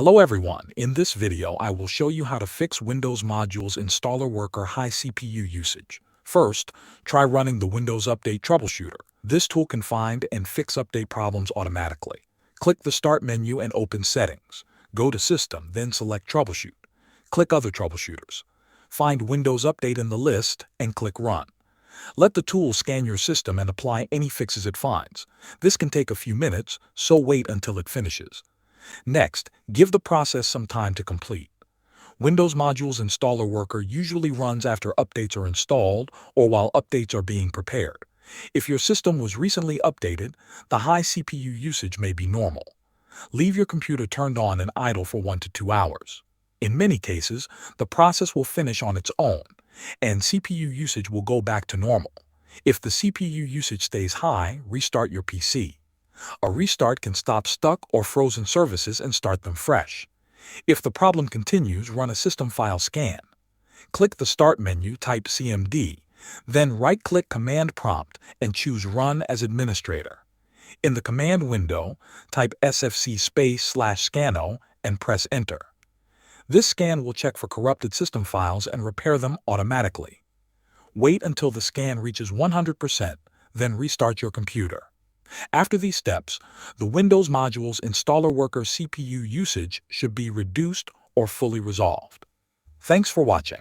Hello everyone, in this video I will show you how to fix Windows Modules Installer Worker high CPU usage. First, try running the Windows Update Troubleshooter. This tool can find and fix update problems automatically. Click the Start menu and open Settings. Go to System, then select Troubleshoot. Click Other Troubleshooters. Find Windows Update in the list and click Run. Let the tool scan your system and apply any fixes it finds. This can take a few minutes, so wait until it finishes. Next, give the process some time to complete. Windows Modules Installer Worker usually runs after updates are installed or while updates are being prepared. If your system was recently updated, the high CPU usage may be normal. Leave your computer turned on and idle for 1 to 2 hours. In many cases, the process will finish on its own, and CPU usage will go back to normal. If the CPU usage stays high, restart your PC. A restart can stop stuck or frozen services and start them fresh. If the problem continues, run a system file scan. Click the Start menu, type CMD, then right-click Command Prompt and choose Run as Administrator. In the command window, type sfc/scanO and press Enter. This scan will check for corrupted system files and repair them automatically. Wait until the scan reaches 100%, then restart your computer. After these steps, the Windows Modules Installer Worker CPU usage should be reduced or fully resolved. Thanks for watching.